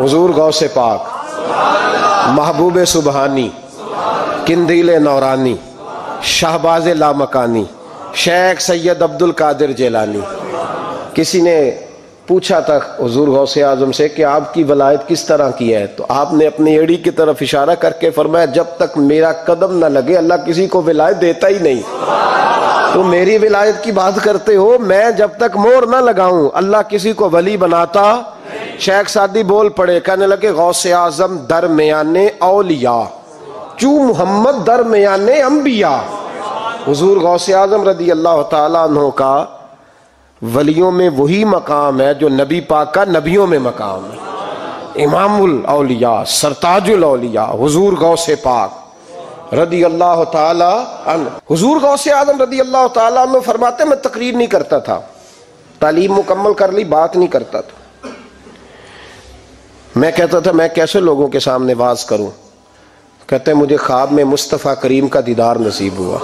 حضور غوث پاک، محبوب سبحانی، قندیل نورانی، شہباز لامکانی، شیخ سید عبد القادر جیلانی۔ کسی نے پوچھا تھا حضور غوث اعظم سے کہ آپ کی ولایت کس طرح کی ہے، تو آپ نے اپنی ایڑی کی طرف اشارہ کر کے فرمایا جب تک میرا قدم نہ لگے اللہ کسی کو ولایت دیتا ہی نہیں۔ تو میری ولایت کی بات کرتے ہو، میں جب تک مہر نہ لگاؤں اللہ کسی کو ولی بناتا۔ شیخ سعدی بول پڑے، کہنے لگے غوث اعظم درمیان اولیاء چو محمد درمیان انبیاء۔ حضور غوث اعظم رضی اللہ تعالیٰ عنہ کا ولیوں میں وہی مقام ہے جو نبی پاک کا نبیوں میں مقام ہے۔ امام الاولیاء، سرتاج الاولیاء حضور غوث پاک رضی اللہ تعالیٰ عنہ۔ حضور غوث اعظم رضی اللہ تعالیٰ عنہ فرماتے میں تقریر نہیں کرتا تھا، تعلیم مکمل کر لی بات نہیں کرتا تھا۔ میں کہتا تھا میں کیسے لوگوں کے سامنے واز کروں، کہتے ہیں مجھے خواب میں مصطفیٰ کریم کا دیدار نصیب ہوا۔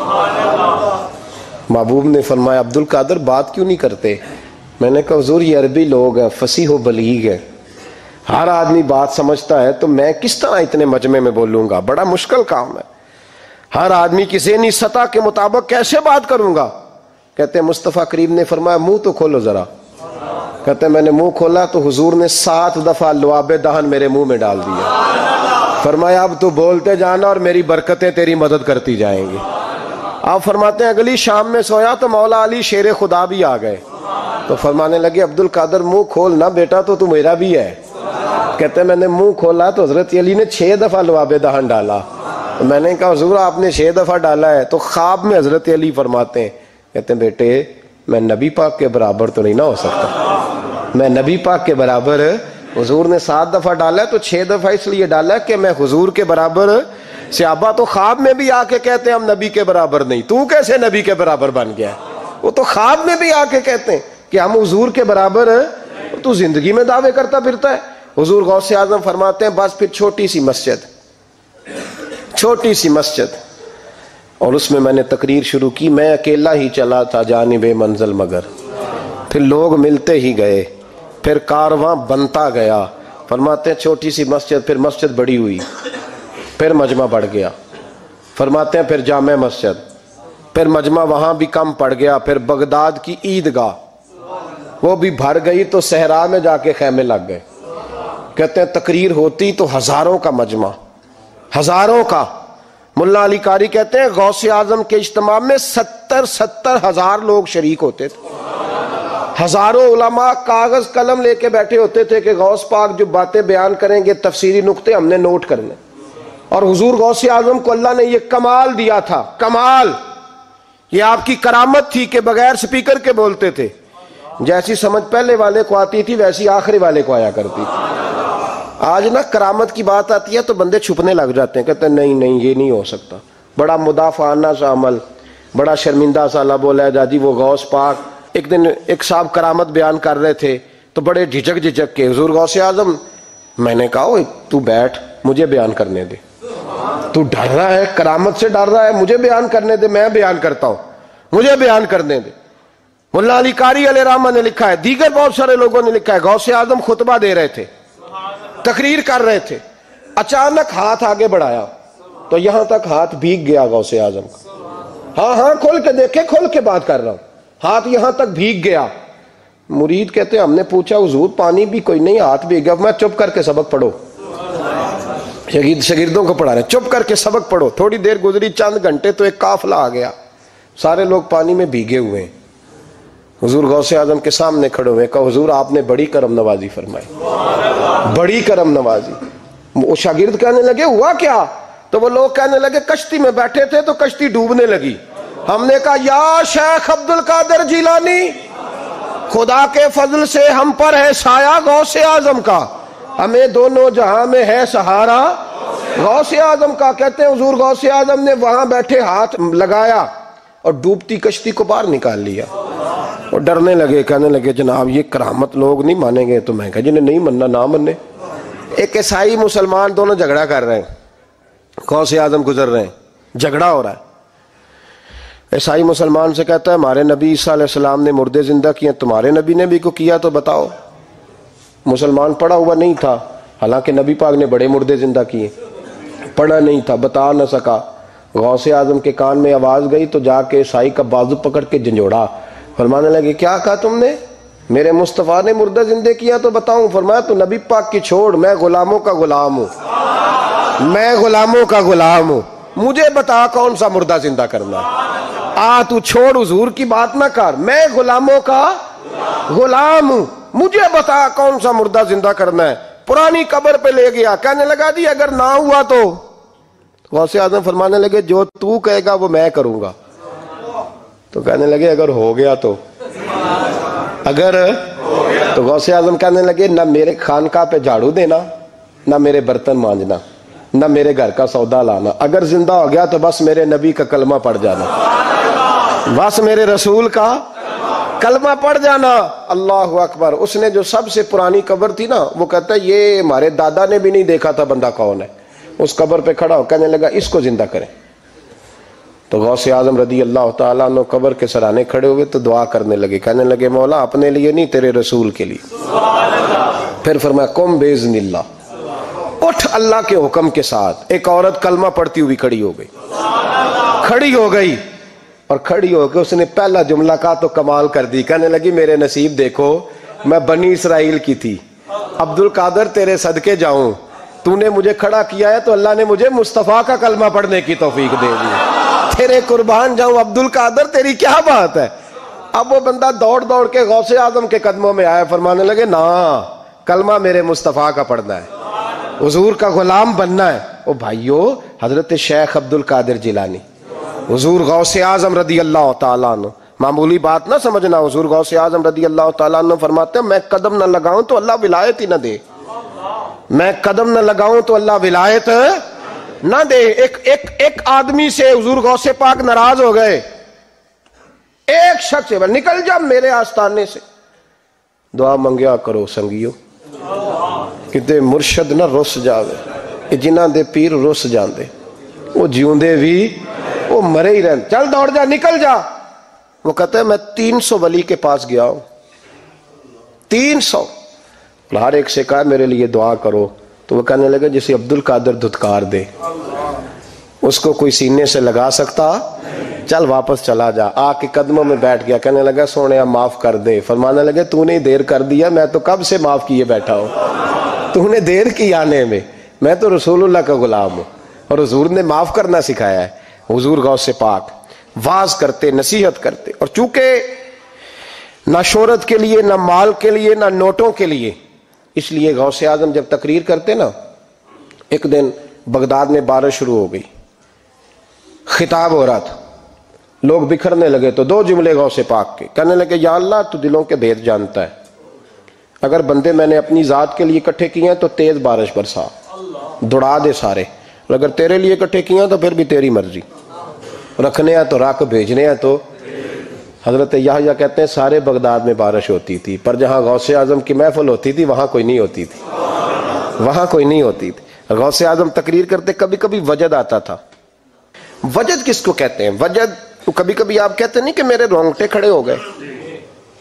محبوب نے فرمایا عبد القادر بات کیوں نہیں کرتے؟ میں نے کہا حضور یہ عربی لوگ ہیں، فصیح و بلیغ ہے، ہر آدمی بات سمجھتا ہے، تو میں کس طرح اتنے مجمع میں بولوں گا، بڑا مشکل کام ہے، ہر آدمی کی ذہنی سطح کے مطابق کیسے بات کروں گا؟ کہتے ہیں مصطفیٰ کریم نے فرمایا منہ تو کھولو ذرا۔ کہتے ہیں میں نے منہ کھولا تو حضور نے 7 دفعہ لعاب دہن میرے منہ میں ڈال دیا۔ فرمایا اب تو بولتے جانا اور میری برکتیں تیری مدد کرتی جائیں گی۔ آپ فرماتے ہیں اگلی شام میں سویا تو مولا علی شیر خدا بھی آ گئے، تو فرمانے لگے عبد القادر منہ کھول نا بیٹا تو میرا بھی ہے۔ کہتے ہیں میں نے منہ کھولا تو حضرت علی نے 6 دفعہ لعاب دہن ڈالا۔ میں نے کہا حضور آپ نے 6 دفعہ ڈالا ہے، تو خواب میں حضرت علی فرماتے ہیں، کہتے ہیں بیٹے میں نبی پاک کے برابر تو نہیں نہ ہو سکتا، میں نبی پاک کے برابر، حضور نے 7 دفعہ ڈالا ہے تو 6 دفعہ اس لیے ڈالا ہے کہ میں حضور کے برابر۔ صحابہ تو خواب میں بھی آ کے کہتے ہیں ہم نبی کے برابر نہیں، تو کیسے نبی کے برابر بن گیا؟ وہ تو خواب میں بھی آ کے کہتے ہیں کہ ہم حضور کے برابر ہیں، تو زندگی میں دعوے کرتا پھرتا ہے۔ حضور غوث اعظم فرماتے ہیں بس پھر چھوٹی سی مسجد اور اس میں نے تقریر شروع کی، میں اکیلا ہی چلا تھا جانب منزل مگر، پھر لوگ ملتے ہی گئے، پھر کارواں بنتا گیا۔ فرماتے ہیں چھوٹی سی مسجد، پھر مسجد بڑی ہوئی، پھر مجمع بڑھ گیا۔ فرماتے ہیں پھر جامع مسجد، پھر مجمع وہاں بھی کم پڑ گیا، پھر بغداد کی عیدگاہ وہ بھی بھر گئی تو صحرا میں جا کے خیمے لگ گئے۔ کہتے ہیں تقریر ہوتی تو ہزاروں کا مجمع، ہزاروں کا۔ ملا علی قاری کہتے ہیں غوث اعظم کے اجتماع میں 70 ہزار لوگ شریک ہوتے تھے، ہزاروں علماء کاغذ قلم لے کے بیٹھے ہوتے تھے کہ غوث پاک جو باتیں بیان کریں گے تفسیری نقطے ہم نے نوٹ کرنے۔ اور حضور غوث اعظم کو اللہ نے یہ کمال دیا تھا، کمال، یہ آپ کی کرامت تھی کہ بغیر سپیکر کے بولتے تھے، جیسی سمجھ پہلے والے کو آتی تھی ویسی آخری والے کو آیا کرتی تھی۔ آج نا کرامت کی بات آتی ہے تو بندے چھپنے لگ جاتے ہیں، کہتے ہیں نہیں یہ نہیں ہو سکتا، بڑا مدافعانہ سا عمل، بڑا شرمندہ سا لب بولا جا جی وہ غوث پاک۔ ایک دن ایک صاحب کرامت بیان کر رہے تھے تو بڑے جھجک کے حضور غوث اعظم، میں نے کہا تو بیٹھ مجھے بیان کرنے دے، تو ڈر رہا ہے کرامت سے ڈر رہا ہے، مجھے بیان کرنے دے، میں بیان کرتا ہوں، مجھے بیان کرنے دے۔ ملا علی قاری علیہ رحمہ نے لکھا ہے، دیگر بہت سارے لوگوں نے لکھا ہے، غوث اعظم خطبہ دے رہے تھے، تقریر کر رہے تھے، اچانک ہاتھ آگے بڑھایا تو یہاں تک ہاتھ بھیگ گیا غوث اعظم کا۔ ہاں کھول کے دیکھے، کھول کے بات کر رہا ہوں، ہاتھ یہاں تک بھیگ گیا۔ مرید کہتے ہیں ہم نے پوچھا حضور پانی بھی کوئی نہیں، ہاتھ بھیگ گیا۔ میں چپ کر کے سبق پڑھو، شاگردوں کو پڑھا رہے، چپ کر کے سبق پڑھو۔ تھوڑی دیر گزری، چند گھنٹے تو ایک قافلہ آ گیا، سارے لوگ پانی میں بھیگے ہوئے ہیں، حضور غوث اعظم کے سامنے کھڑے ہوئے، کہا حضور آپ نے بڑی کرم نوازی فرمائی، بڑی کرم نوازی۔ وہ شاگرد کہنے لگے ہوا کیا؟ تو وہ لوگ کہنے لگے کشتی میں بیٹھے تھے تو کشتی ڈوبنے لگی، ہم نے کہا یا شیخ عبد القادر جیلانی، خدا کے فضل سے ہم پر ہے سایہ غوث اعظم کا، ہمیں دونوں جہاں میں ہے سہارا غوث اعظم کا۔ کہتے ہیں حضور غوث اعظم نے وہاں بیٹھے ہاتھ لگایا اور ڈوبتی کشتی کو باہر نکال لیا، اور ڈرنے لگے، کہنے لگے جناب یہ کرامت لوگ نہیں مانیں گے۔ تو میں کہا جنہیں نہیں مننا نہ مننے۔ ایک عیسائی مسلمان دونوں جھگڑا کر رہے ہیں، غوث اعظم گزر رہے ہیں، جھگڑا ہو رہا ہے۔ عیسائی مسلمان سے کہتا ہے ہمارے نبی عیسیٰ علیہ السلام نے مردے زندہ کیے، تمہارے نبی نے بھی کو کیا تو بتاؤ۔ مسلمان پڑھا ہوا نہیں تھا، حالانکہ نبی پاک نے بڑے مردے زندہ کیے، پڑھا نہیں تھا، بتا نہ سکا۔ غوث اعظم کے کان میں آواز گئی تو جا کے سائی کا بازو پکڑ کے جھنجھوڑا، فرمانے لگے کیا کہا تم نے؟ میرے مصطفیٰ نے مردہ زندہ کیا تو بتاؤں؟ فرمایا تو نبی پاک کی چھوڑ، میں غلاموں کا غلام ہوں، میں غلاموں کا غلام ہوں، مجھے بتا کون سا مردہ زندہ کرنا ہے۔ تو چھوڑ حضور کی بات نہ کر، میں غلاموں کا غلام ہوں، مجھے بتا کون سا مردہ زندہ کرنا ہے۔ پرانی قبر پہ لے گیا، کہنے لگا جی اگر نہ ہوا تو؟ غوث اعظم فرمانے لگے جو تو کہے گا وہ میں کروں گا۔ تو کہنے لگے اگر ہو گیا تو؟ اگر تو غوث اعظم کہنے لگے نہ میرے خانقاہ پہ جھاڑو دینا، نہ میرے برتن مانجنا، نہ میرے گھر کا سودا لانا، اگر زندہ ہو گیا تو بس میرے نبی کا کلمہ پڑھ جانا، بس میرے رسول کا کلمہ پڑھ جانا۔ اللہ اکبر۔ اس نے جو سب سے پرانی قبر تھی نا، وہ کہتا ہے یہ ہمارے دادا نے بھی نہیں دیکھا تھا بندہ کون ہے۔ اس قبر پہ کھڑا ہو کہنے لگا اس کو زندہ کریں۔ تو غوث اعظم رضی اللہ تعالیٰ عنہ قبر کے سرانے کھڑے ہوئے تو دعا کرنے لگے، کہنے لگے مولا اپنے لیے نہیں، تیرے رسول کے لیے۔ پھر فرمایا قم باذن اللہ، اٹھ اللہ کے حکم کے ساتھ۔ ایک عورت کلمہ پڑھتی ہوئی کھڑی ہو گئی، کھڑی ہو گئی، اور کھڑی ہو کے اس نے پہلا جملہ کہا تو کمال کر دی، کہنے لگی میرے نصیب دیکھو، میں بنی اسرائیل کی تھی، عبد القادر تیرے صدقے جاؤں، تو نے مجھے کھڑا کیا ہے تو اللہ نے مجھے مصطفیٰ کا کلمہ پڑھنے کی توفیق دے دی، تیرے قربان جاؤں عبد القادر، تیری کیا بات ہے۔ اب وہ بندہ دوڑ دوڑ کے غوث اعظم کے قدموں میں آیا، فرمانے لگے نا کلمہ میرے مصطفیٰ کا پڑھنا ہے، حضور کا غلام بننا ہے۔ او بھائیو، حضرت شیخ عبد القادر جیلانی، حضور غوث اعظم رضی اللہ تعالیٰ عنہ، معمولی بات نہ سمجھنا، حضور غوث اعظم رضی اللہ تعالیٰ عنہ فرماتے ہیں میں قدم نہ لگاؤں تو اللہ ولایت ہی نہ دے، میں قدم نہ لگاؤں تو اللہ ولایت نہ دے۔ ایک آدمی سے حضور غوث پاک ناراض ہو گئے، ایک شخص سے نکل جا میرے آستانے سے، دعا منگیا کرو سنگیو، کتے مرشد نہ رس جاوے، جنہ دے پیر رس جاندے، وہ جیوندے بھی وہ مرے ہی رہن، چل دوڑ جا نکل جا۔ وہ کہتا ہے میں 300 ولی کے پاس گیا ہوں، 300، ہر ایک سے کہا میرے لیے دعا کرو، تو وہ کہنے لگا جسے عبد القادر دھتکار دے اس کو کوئی سینے سے لگا سکتا، چل واپس چلا جا۔ آ کے قدموں میں بیٹھ گیا، کہنے لگا سونے معاف کر دے۔ فرمانے لگے تو نے دیر کر دیا، میں تو کب سے معاف کیے بیٹھا ہوں، تو نے دیر کی آنے میں تو رسول اللہ کا غلام ہوں، اور حضور نے معاف کرنا سکھایا ہے۔ حضور غوث پاک واز کرتے، نصیحت کرتے، اور چونکہ نہ شہرت کے لیے، نہ مال کے لیے، نہ نوٹوں کے لیے، اس لیے غوث اعظم جب تقریر کرتے نا، ایک دن بغداد میں بارش شروع ہو گئی، خطاب ہو رہا تھا، لوگ بکھرنے لگے، تو 2 جملے غوث پاک کے، کہنے لگے یا اللہ تو دلوں کے بھید جانتا ہے، اگر بندے میں نے اپنی ذات کے لیے اکٹھے کیے ہیں تو تیز بارش برسا، دوڑا دے سارے، اور اگر تیرے لیے اکٹھے کیے ہیں تو پھر بھی تیری مرضی، رکھنے ہیں تو رکھ، بھیجنے ہیں تو۔ حضرت یحییٰ کہتے ہیں سارے بغداد میں بارش ہوتی تھی، پر جہاں غوث اعظم کی محفل ہوتی تھی وہاں کوئی نہیں ہوتی تھی، وہاں کوئی نہیں ہوتی تھی۔ غوث اعظم تقریر کرتے کبھی کبھی وجد آتا تھا۔ وجد کس کو کہتے ہیں؟ وجد کبھی کبھی آپ کہتے نہیں کہ میرے رونگٹے کھڑے ہو گئے،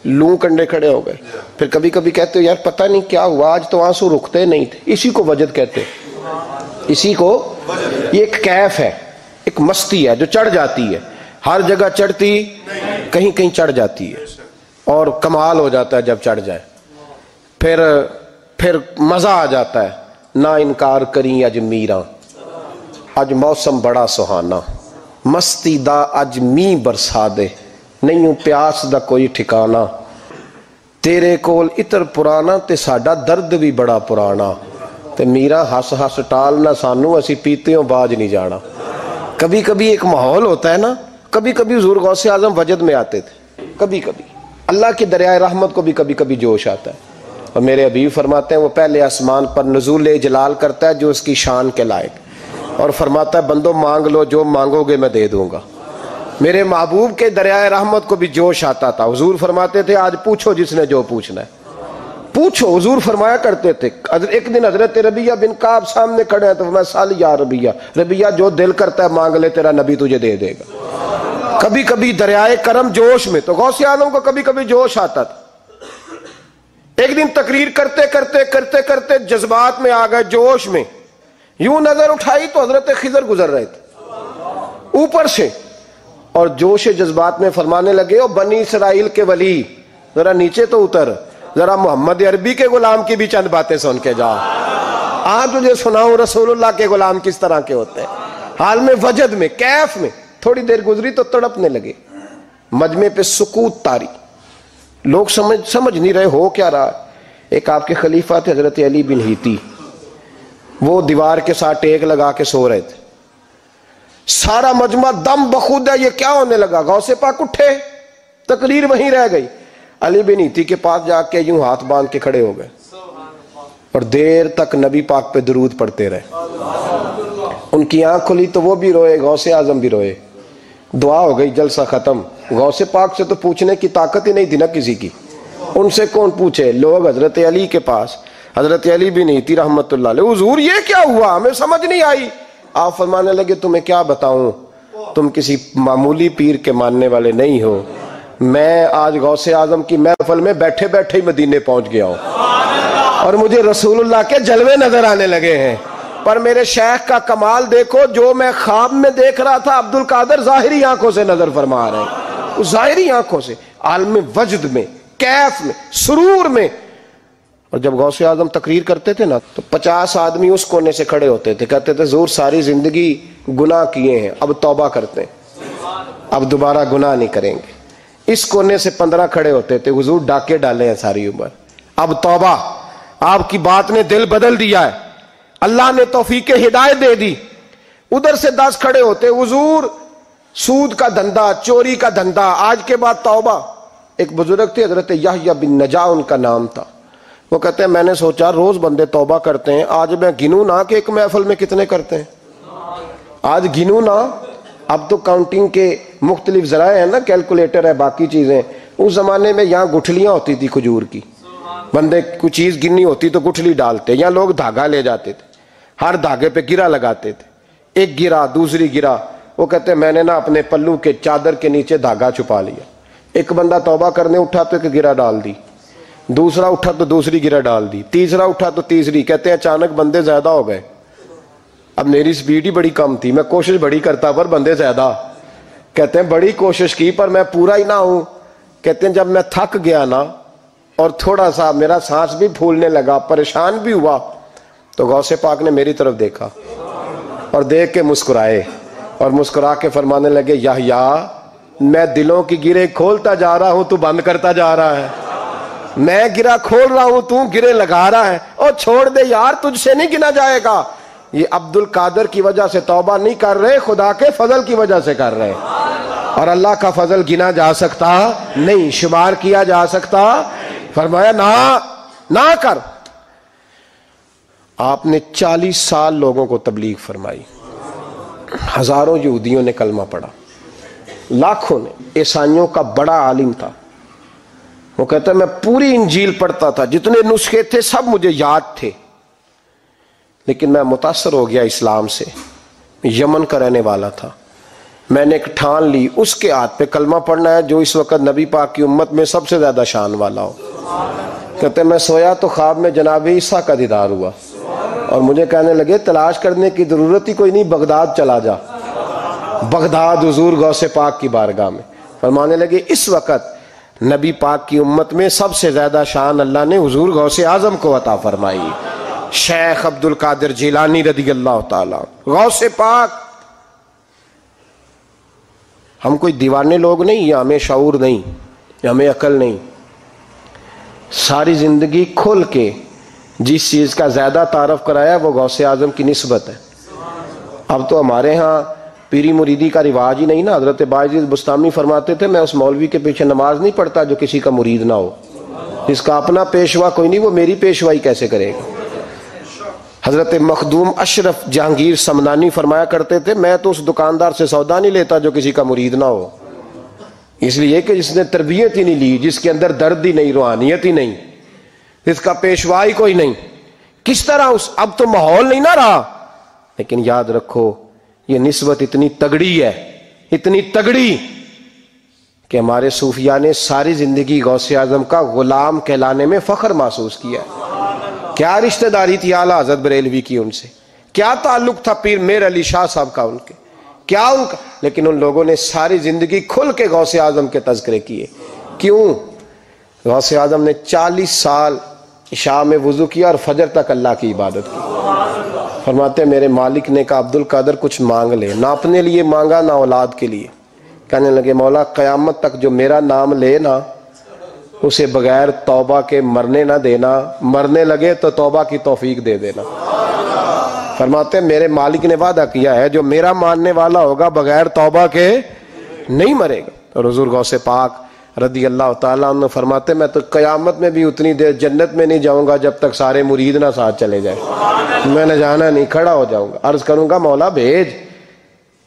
لوں کنڈے کھڑے ہو گئے، پھر کبھی کبھی کہتے ہو یار پتہ نہیں کیا ہوا آج تو آنسو رکتے نہیں تھے، اسی کو وجد کہتے ہیں، اسی کو، یہ ایک کیف ہے، ایک مستی ہے جو چڑھ جاتی ہے، ہر جگہ چڑھتی کہیں کہیں چڑھ جاتی ہے، اور کمال ہو جاتا ہے جب چڑھ جائے، پھر مزہ آ جاتا ہے۔ نہ انکار کریں اج میراں، اج موسم بڑا سہانا، مستی دا اج می برسا دے، نہیں پیاس دا کوئی ٹھکانا، تیرے کول عطر پرانا تے ساڈا درد بھی بڑا پرانا، تے میرا ہس ہس ٹال نہ سانو اسی پیتیوں باج نہیں جانا۔ کبھی کبھی ایک ماحول ہوتا ہے نا، کبھی کبھی حضور غوث اعظم وجد میں آتے تھے، کبھی کبھی اللہ کی دریائے رحمت کو بھی کبھی کبھی جوش آتا ہے، اور میرے حبیب فرماتے ہیں وہ پہلے آسمان پر نزول جلال کرتا ہے جو اس کی شان کے لائق، اور فرماتا ہے بندوں مانگ لو جو مانگو گے میں دے دوں گا۔ میرے محبوب کے دریائے رحمت کو بھی جوش آتا تھا، حضور فرماتے تھے آج پوچھو جس نے جو پوچھنا ہے پوچھو، حضور فرمایا کرتے تھے۔ ایک دن حضرت ربیہ بن کعب سامنے کھڑے ہیں تو میں سال یا ربیہ، ربیہ جو دل کرتا ہے مانگ لے تیرا نبی تجھے دے دے گا۔ کبھی کبھی دریائے کرم جوش میں، تو غوث اعظم کو کبھی کبھی جوش آتا تھا، ایک دن تقریر کرتے کرتے کرتے کرتے جذبات میں آ گئے، جوش میں، یوں نظر اٹھائی تو حضرت خضر گزر رہے تھے اوپر سے، اور جوش جذبات میں فرمانے لگے، او بنی اسرائیل کے ولی ذرا نیچے تو اتر، ذرا محمد عربی کے غلام کی بھی چند باتیں سن کے جا، آج تجھے سناؤں رسول اللہ کے غلام کس طرح کے ہوتے ہیں۔ حال میں وجد میں، کیف میں، تھوڑی دیر گزری تو تڑپنے لگے، مجمع پہ سکوت طاری، لوگ سمجھ نہیں رہے ہو کیا رہا۔ ایک آپ کے خلیفہ تھے حضرت علی بن ہیتی، وہ دیوار کے ساتھ ٹیک لگا کے سو رہے تھے، سارا مجمع دم بخود ہے، یہ کیا ہونے لگا؟ غوث پاک اٹھے، تقریر وہیں رہ گئی، علی بن ہیتی کے پاس جا کے یوں ہاتھ باندھ کے کھڑے ہو گئے اور دیر تک نبی پاک پہ درود پڑھتے رہے۔ ان کی آنکھ کھلی تو وہ بھی روئے، غوث اعظم بھی روئے، دعا ہو گئی، جلسہ ختم۔ غوث پاک سے تو پوچھنے کی طاقت ہی نہیں تھی نا کسی کی، ان سے کون پوچھے؟ لوگ حضرت علی کے پاس، حضرت علی بھی نہیں تھی رحمت اللہ علیہ، حضور یہ کیا ہوا؟ ہمیں سمجھ نہیں آئی۔ آپ فرمانے لگے، تمہیں کیا بتاؤں، تم کسی معمولی پیر کے ماننے والے نہیں ہو، میں آج غوث اعظم کی محفل میں بیٹھے بیٹھے ہی مدینے پہنچ گیا ہوں اور مجھے رسول اللہ کے جلوے نظر آنے لگے ہیں، پر میرے شیخ کا کمال دیکھو، جو میں خواب میں دیکھ رہا تھا عبد القادر ظاہری آنکھوں سے نظر فرما رہے ہیں، ظاہری آنکھوں سے، عالم وجد میں، کیف میں، سرور میں۔ اور جب غوث اعظم تقریر کرتے تھے نا تو 50 آدمی اس کونے سے کھڑے ہوتے تھے، کہتے تھے حضور ساری زندگی گناہ کیے ہیں، اب توبہ کرتے ہیں، اب دوبارہ گناہ نہیں کریں گے۔ اس کونے سے 15 کھڑے ہوتے تھے، حضور ڈاکے ڈالے ہیں ساری عمر، اب توبہ، آپ کی بات نے دل بدل دیا ہے، اللہ نے توفیق ہدایت دے دی۔ ادھر سے 10 کھڑے ہوتے، حضور سود کا دھندا، چوری کا دھندا، آج کے بعد توبہ۔ ایک بزرگ تھے حضرت یحییٰ بن نجا ان کا نام تھا، وہ کہتے ہیں میں نے سوچا روز بندے توبہ کرتے ہیں، آج میں گنوں نہ کہ ایک محفل میں کتنے کرتے ہیں، آج گنوں نہ۔ اب تو کاؤنٹنگ کے مختلف ذرائع ہیں نا، کیلکولیٹر ہے، باقی چیزیں، اس زمانے میں یہاں گٹھلیاں ہوتی تھی کھجور کی، بندے کوئی چیز گننی ہوتی تو گٹھلی ڈالتے، یا لوگ دھاگا لے جاتے تھے، ہر دھاگے پہ گرہ لگاتے تھے، ایک گرہ دوسری گرہ، وہ کہتے ہیں میں نے نا اپنے پلو کے چادر کے نیچے دھاگا چھپا لیا، ایک بندہ توبہ کرنے اٹھا تو ایک گرہ ڈال دی، دوسرا اٹھا تو دوسری گرہ ڈال دی، تیسرا اٹھا تو تیسری، کہتے ہیں اچانک بندے زیادہ ہو گئے، اب میری سپیڈ ہی بڑی کم تھی، میں کوشش بڑی کرتا پر بندے زیادہ، کہتے ہیں بڑی کوشش کی پر میں پورا ہی نہ ہوں، کہتے ہیں جب میں تھک گیا نا اور تھوڑا سا میرا سانس بھی پھولنے لگا، پریشان بھی ہوا، تو غوث پاک نے میری طرف دیکھا اور دیکھ کے مسکرائے اور مسکرا کے فرمانے لگے، یحییٰ میں دلوں کی گرے کھولتا جا رہا ہوں، تو بند کرتا جا رہا ہے، میں گرہ کھول رہا ہوں، تو گرے لگا رہا ہے، اور چھوڑ دے یار، تجھ سے نہیں گنا جائے گا۔ یہ عبد القادر کی وجہ سے توبہ نہیں کر رہے، خدا کے فضل کی وجہ سے کر رہے، اور اللہ کا فضل گنا جا سکتا نہیں، شمار کیا جا سکتا۔ فرمایا نہ کر۔ آپ نے 40 سال لوگوں کو تبلیغ فرمائی، ہزاروں یہودیوں نے کلمہ پڑھا، لاکھوں نے، عیسائیوں کا بڑا عالم تھا، وہ کہتا ہے میں پوری انجیل پڑھتا تھا، جتنے نسخے تھے سب مجھے یاد تھے، لیکن میں متاثر ہو گیا اسلام سے، یمن کا رہنے والا تھا، میں نے ایک ٹھان لی اس کے ہاتھ پہ کلمہ پڑھنا ہے جو اس وقت نبی پاک کی امت میں سب سے زیادہ شان والا ہو۔ کہتے ہیں میں سویا تو خواب میں جناب عیسیٰ کا دیدار ہوا، اور مجھے کہنے لگے تلاش کرنے کی ضرورت ہی کوئی نہیں، بغداد چلا جا، بغداد حضور غوث پاک کی بارگاہ میں، فرمانے لگے اس وقت نبی پاک کی امت میں سب سے زیادہ شان اللہ نے حضور غوث اعظم کو عطا فرمائی، شیخ عبد القادر جیلانی رضی اللہ تعالیٰ، غوث پاک۔ ہم کوئی دیوانے لوگ نہیں، یا ہمیں شعور نہیں، یا ہمیں عقل نہیں، ساری زندگی کھل کے جس چیز کا زیادہ تعارف کرایا وہ غوث اعظم کی نسبت ہے۔ اب تو ہمارے ہاں پیری مریدی کا رواج ہی نہیں نا، حضرت باعزیز بستامی فرماتے تھے میں اس مولوی کے پیچھے نماز نہیں پڑھتا جو کسی کا مرید نہ ہو، جس کا اپنا پیشوا کوئی نہیں وہ میری پیشوائی کیسے کرے گا۔ حضرت مخدوم اشرف جہانگیر سمنانی فرمایا کرتے تھے میں تو اس دکاندار سے سودا نہیں لیتا جو کسی کا مرید نہ ہو، اس لیے کہ جس نے تربیت ہی نہیں لی، جس کے اندر درد ہی نہیں، روحانیت ہی نہیں، جس کا پیشوا ہی کوئی نہیں، کس طرح اب تو ماحول نہیں نہ رہا۔ لیکن یاد رکھو یہ نسبت اتنی تگڑی ہے، اتنی تگڑی کہ ہمارے صوفیاء نے ساری زندگی غوث اعظم کا غلام کہلانے میں فخر محسوس کیا ہے۔ کیا رشتہ داری تھی اعلیٰ حضرت بریلوی کی ان سے، کیا تعلق تھا پیر میر علی شاہ صاحب کا ان کے، کیا ان کا، لیکن ان لوگوں نے ساری زندگی کھل کے غوث اعظم کے تذکرے کیے۔ کیوں؟ غوث اعظم نے 40 سال عشاء میں وضو کیا اور فجر تک اللہ کی عبادت کی۔ فرماتے میرے مالک نے کہا عبد القادر کچھ مانگ لے، نہ اپنے لیے مانگا نہ اولاد کے لیے۔ کہنے لگے مولا قیامت تک جو میرا نام لے نا اسے بغیر توبہ کے مرنے نہ دینا، مرنے لگے تو توبہ کی توفیق دے دینا۔ فرماتے میرے مالک نے وعدہ کیا ہے جو میرا ماننے والا ہوگا بغیر توبہ کے نہیں مرے گا۔ اور حضور غوث پاک رضی اللہ تعالیٰ عنہ فرماتے میں تو قیامت میں بھی اتنی دیر جنت میں نہیں جاؤں گا جب تک سارے مرید نہ ساتھ چلے جائیں، میں نے جانا نہیں، کھڑا ہو جاؤں گا، عرض کروں گا مولا بھیج۔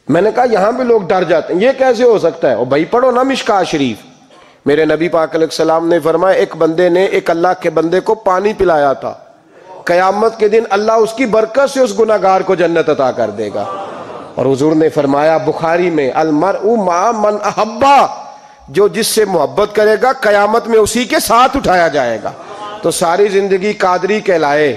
میں نے کہا یہاں بھی لوگ ڈر جاتے ہیں، یہ کیسے ہو سکتا ہے؟ اور بھائی پڑھو نا مشکاہ شریف، میرے نبی پاک علیہ السلام نے فرمایا ایک بندے نے ایک اللہ کے بندے کو پانی پلایا تھا، قیامت کے دن اللہ اس کی برکت سے اس گناہگار کو جنت عطا کر دے گا۔ اور حضور نے فرمایا بخاری میں المرء مع من احبا، جو جس سے محبت کرے گا قیامت میں اسی کے ساتھ اٹھایا جائے گا۔ تو ساری زندگی قادری کہلائے،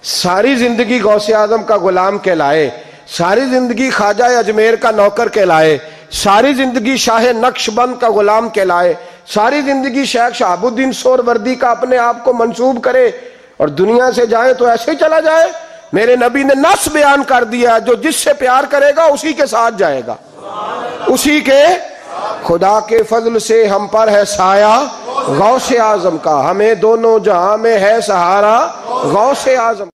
ساری زندگی غوث اعظم کا غلام کہلائے، ساری زندگی خواجہ اجمیر کا نوکر کہلائے، ساری زندگی شاہ نقش بند کا غلام کہلائے، ساری زندگی شیخ شہاب الدین سہروردی کا اپنے آپ کو منسوب کرے اور دنیا سے جائے تو ایسے ہی چلا جائے؟ میرے نبی نے نص بیان کر دیا جو جس سے پیار کرے گا اسی کے ساتھ جائے گا، اسی کے۔ خدا کے فضل سے ہم پر ہے سایہ غوث اعظم کا، ہمیں دونوں جہاں میں ہے سہارا غوث اعظم۔